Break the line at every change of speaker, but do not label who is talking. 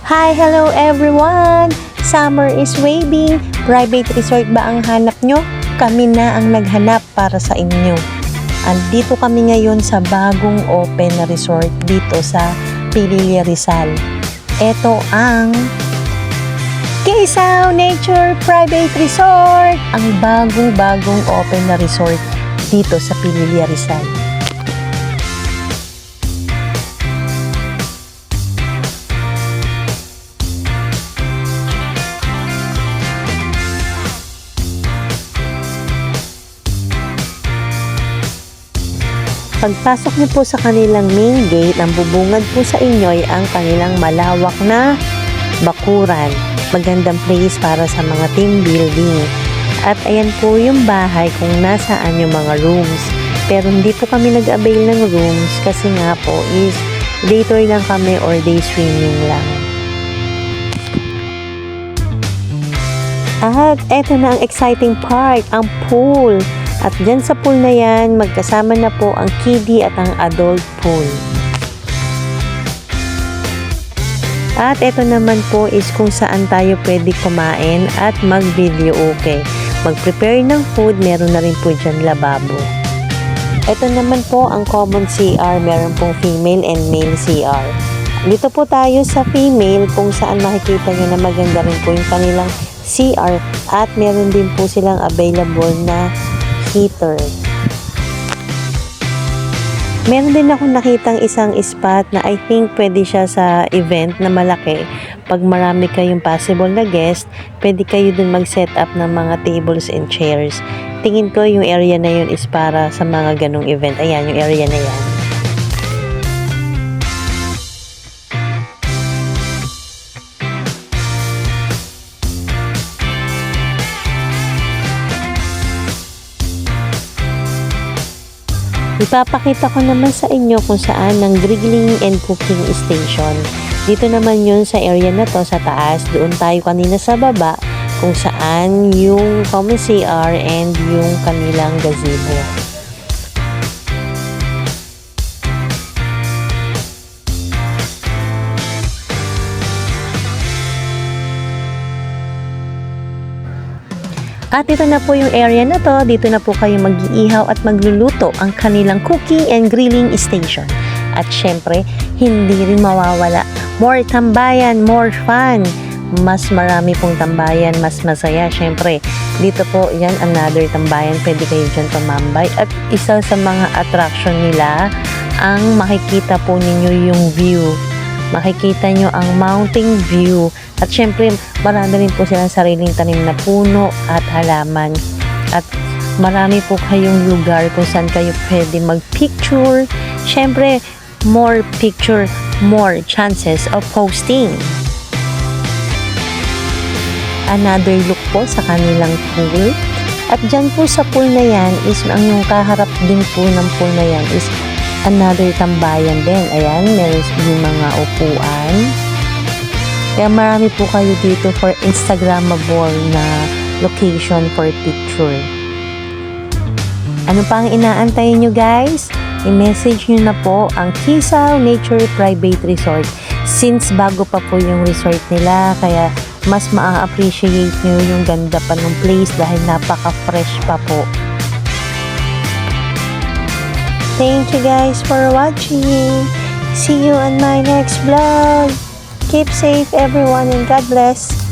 Hi, hello everyone! Summer is waving. Private resort ba ang hanap nyo? Kami na ang naghanap para sa inyo. Andito kami ngayon sa bagong open na resort dito sa Pililla, Rizal. Ito ang Quezao Nature Private Resort. Ang bagong open na resort dito sa Pililla, Rizal. Pagpasok niyo po sa kanilang main gate, ang bubungad po sa inyo ay ang kanilang malawak na bakuran. Magandang place para sa mga team building. At ayan po yung bahay kung nasaan yung mga rooms. Pero hindi po kami nag-avail ng rooms kasi nga po is day tour lang kami or day swimming lang. At eto na ang exciting part, ang pool. At dyan sa pool na yan, magkasama na po ang kiddie at ang adult pool. At ito naman po is kung saan tayo pwede kumain at mag-video okay. Mag-prepare ng food, meron na rin po dyan lababo. Ito naman po ang common CR, meron pong female and male CR. Dito po tayo sa female kung saan makikita nyo na maganda rin po yung kanilang CR at meron din po silang available na heater. Meron din ako nakitang isang spot na I think pwede siya sa event na malaki. Pag marami kayong possible na guest, pwede kayo dun mag-set up ng mga tables and chairs. Tingin ko yung area na yun is para sa mga ganong event. Ayan, yung area na yan. Ipapakita ko naman sa inyo kung saan ang grilling and cooking station. Dito naman yun sa area na to sa taas. Doon tayo kanina sa baba kung saan yung common CR and yung kanilang gazebo. At ito na po yung area na to, dito na po kayo mag-iihaw at magluluto ang kanilang cooking and grilling station. At syempre, hindi rin mawawala. More tambayan, more fun. Mas marami pong tambayan, mas masaya. Syempre, dito po, yan, another tambayan. Pwede kayo dyan tumambay. At isa sa mga attraction nila, ang makikita po ninyo yung view. Makikita nyo ang mountain view. At syempre, marami rin po silang sariling tanim na puno at halaman. At marami po kayong lugar kung saan kayo pwede mag-picture. Syempre, more picture, more chances of posting. Another look po sa kanilang pool. At dyan po sa pool na yan is, ang yung kaharap din po ng pool na yan is another tambayan din. Ayan, meron yung mga upuan. Kaya marami po kayo dito for Instagrammable na location for picture. Ano pang inaantay nyo guys? I-message nyo na po ang Quezao Nature Private Resort. Since bago pa po yung resort nila, kaya mas maa-appreciate nyo yung ganda pa ng place dahil napaka-fresh pa po. Thank you guys for watching. See you on my next vlog. Keep safe everyone and God bless.